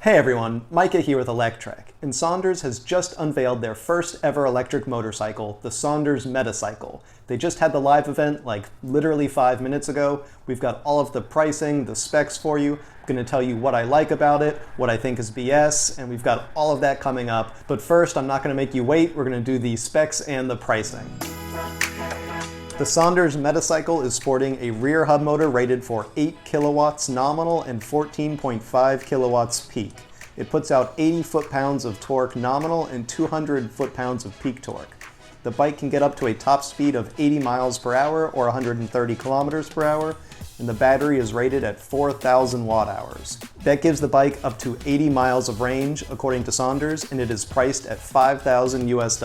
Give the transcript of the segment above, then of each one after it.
Hey everyone, Micah here with Electrek, and Sondors has just unveiled their first ever electric motorcycle, the SONDORS Metacycle. They just had the live event like literally 5 minutes ago. We've got all of the pricing, the specs for you. I'm going to tell you what I like about it, what I think is BS, and we've got all of that coming up. But first, I'm not going to make you wait. We're going to do the specs and the pricing. The SONDORS Metacycle is sporting a rear hub motor rated for 8 kilowatts nominal and 14.5 kilowatts peak. It puts out 80 foot-pounds of torque nominal and 200 foot-pounds of peak torque. The bike can get up to a top speed of 80 miles per hour or 130 kilometers per hour, and the battery is rated at 4,000 watt-hours. That gives the bike up to 80 miles of range, according to Sondors, and it is priced at $5,000 US.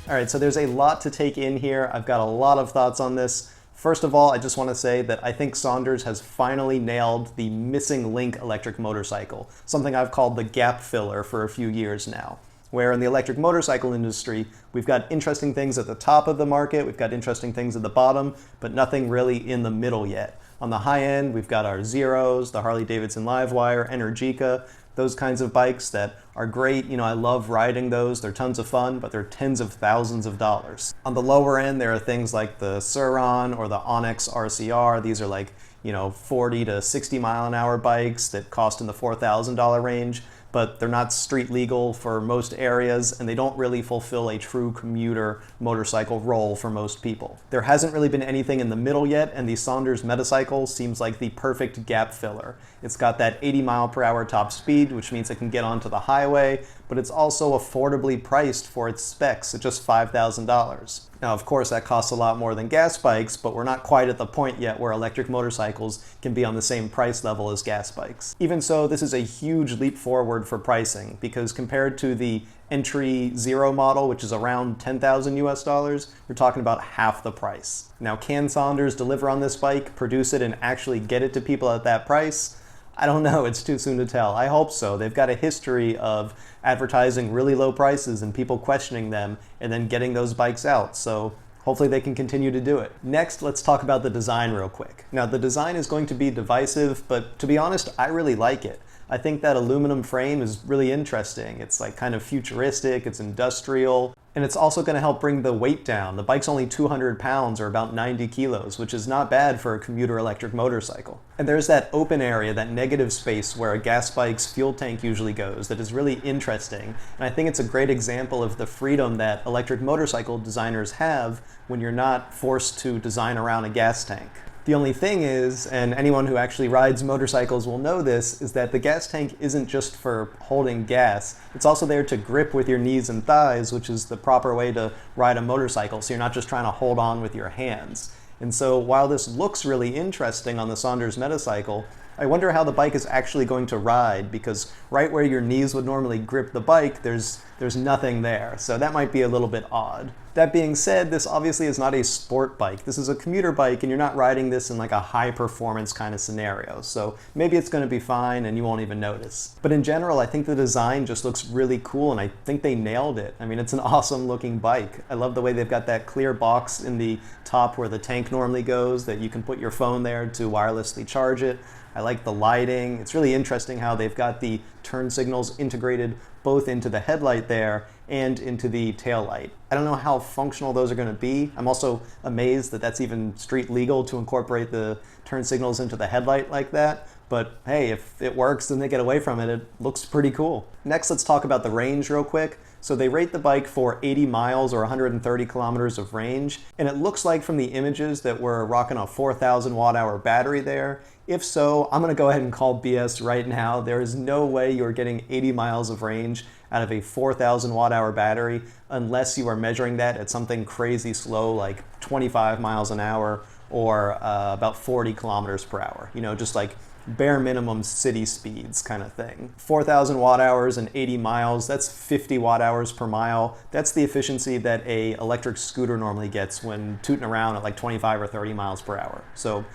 All right, so there's a lot to take in here. I've got a lot of thoughts on this. First of all, I just want to say that I think Sondors has finally nailed the missing link electric motorcycle, something I've called the gap filler for a few years now, where in the electric motorcycle industry, we've got interesting things at the top of the market, we've got interesting things at the bottom, but nothing really in the middle yet. On the high end, we've got our Zeros, the Harley-Davidson Livewire, Energica, those kinds of bikes that are great. You know, I love riding those. They're tons of fun, but they're tens of thousands of dollars. On the lower end, there are things like the Sur-Ron or the Onyx RCR. These are like, 40 to 60 mile an hour bikes that cost in the $4,000 range, but they're not street legal for most areas, and they don't really fulfill a true commuter motorcycle role for most people. There hasn't really been anything in the middle yet, and the Sondors Metacycle seems like the perfect gap filler. It's got that 80 mile per hour top speed, which means it can get onto the highway, but it's also affordably priced for its specs at just $5,000. Now, of course, that costs a lot more than gas bikes, but we're not quite at the point yet where electric motorcycles can be on the same price level as gas bikes. Even so, this is a huge leap forward for pricing, because compared to the entry Zero model, which is around $10,000 US, we're talking about half the price. Now, can Sondors deliver on this bike, produce it, and actually get it to people at that price? I don't know, it's too soon to tell. I hope so. They've got a history of advertising really low prices and people questioning them and then getting those bikes out, so hopefully they can continue to do it. Next, let's talk about the design real quick. Now, the design is going to be divisive, but to be honest, I really like it. I think that aluminum frame is really interesting. It's like kind of futuristic, it's industrial, and it's also going to help bring the weight down. The bike's only 200 pounds or about 90 kilos, which is not bad for a commuter electric motorcycle. And there's that open area, that negative space where a gas bike's fuel tank usually goes that is really interesting. And I think it's a great example of the freedom that electric motorcycle designers have when you're not forced to design around a gas tank. The only thing is, and anyone who actually rides motorcycles will know this, is that the gas tank isn't just for holding gas. It's also there to grip with your knees and thighs, which is the proper way to ride a motorcycle, so you're not just trying to hold on with your hands. And so while this looks really interesting on the Sondors Metacycle, I wonder how the bike is actually going to ride, because right where your knees would normally grip the bike, there's nothing there. So that might be a little bit odd. That being said, this obviously is not a sport bike. This is a commuter bike, and you're not riding this in like a high performance kind of scenario. So maybe it's going to be fine and you won't even notice. But in general, I think the design just looks really cool, and I think they nailed it. I mean, it's an awesome looking bike. I love the way they've got that clear box in the top where the tank normally goes, that you can put your phone there to wirelessly charge it. I like the lighting. It's really interesting how they've got the turn signals integrated both into the headlight there and into the tail light. I don't know how functional those are going to be. I'm also amazed that that's even street legal to incorporate the turn signals into the headlight like that. But hey, if it works and they get away from it, it looks pretty cool. Next, let's talk about the range real quick. So they rate the bike for 80 miles or 130 kilometers of range, and it looks like from the images that we're rocking a 4,000 watt-hour battery there. If so, I'm going to go ahead and call BS right now. There is no way you're getting 80 miles of range out of a 4,000 watt-hour battery unless you are measuring that at something crazy slow like 25 miles an hour or about 40 kilometers per hour. Just like bare minimum city speeds kind of thing. 4,000 watt hours and 80 miles, that's 50 watt hours per mile. That's the efficiency that a electric scooter normally gets when tooting around at like 25 or 30 miles per hour. So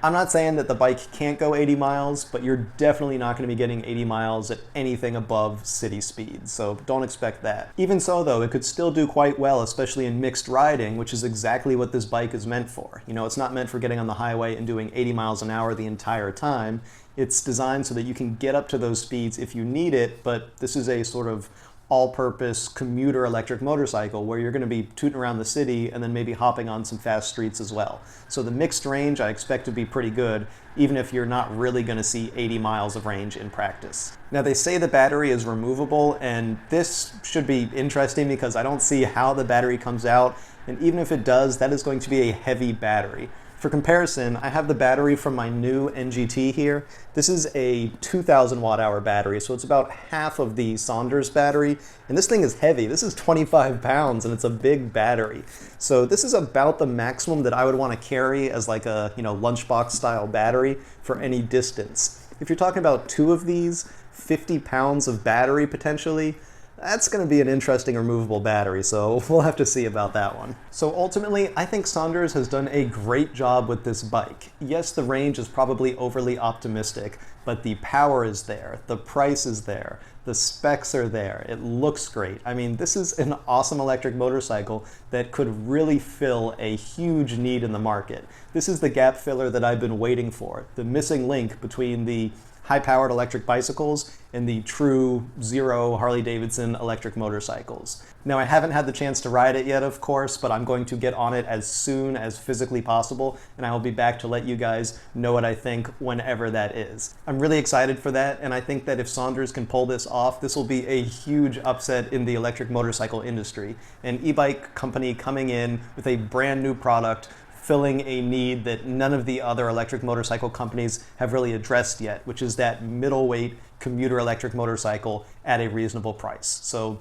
I'm not saying that the bike can't go 80 miles, but you're definitely not going to be getting 80 miles at anything above city speed, so don't expect that. Even so though, it could still do quite well, especially in mixed riding, which is exactly what this bike is meant for. It's not meant for getting on the highway and doing 80 miles an hour the entire time. It's designed so that you can get up to those speeds if you need it, but this is a sort of all-purpose commuter electric motorcycle where you're going to be tooting around the city and then maybe hopping on some fast streets as well. So the mixed range I expect to be pretty good, even if you're not really going to see 80 miles of range in practice. Now they say the battery is removable, and this should be interesting because I don't see how the battery comes out, and even if it does, that is going to be a heavy battery. For comparison, I have the battery from my new NGT here. This is a 2,000 watt-hour battery, so it's about half of the SONDORS battery, and this thing is heavy. This is 25 pounds, and it's a big battery. So this is about the maximum that I would want to carry as like a, lunchbox style battery for any distance. If you're talking about two of these, 50 pounds of battery potentially, that's going to be an interesting removable battery, so we'll have to see about that one. So ultimately, I think SONDORS has done a great job with this bike. Yes, the range is probably overly optimistic, but the power is there, the price is there, the specs are there, it looks great. I mean, this is an awesome electric motorcycle that could really fill a huge need in the market. This is the gap filler that I've been waiting for, the missing link between the high-powered electric bicycles and the true zero Harley-Davidson electric motorcycles. Now, I haven't had the chance to ride it yet, of course, but I'm going to get on it as soon as physically possible, and I will be back to let you guys know what I think whenever that is. I'm really excited for that, and I think that if SONDORS can pull this off, this will be a huge upset in the electric motorcycle industry. An e-bike company coming in with a brand new product, filling a need that none of the other electric motorcycle companies have really addressed yet, which is that middleweight commuter electric motorcycle at a reasonable price. So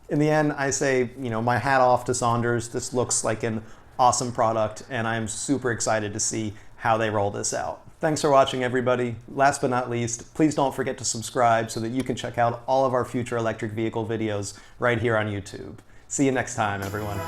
in the end, I say, my hat off to SONDORS. This looks like an awesome product, and I'm super excited to see how they roll this out. Thanks for watching, everybody. Last but not least, please don't forget to subscribe so that you can check out all of our future electric vehicle videos right here on YouTube. See you next time, everyone.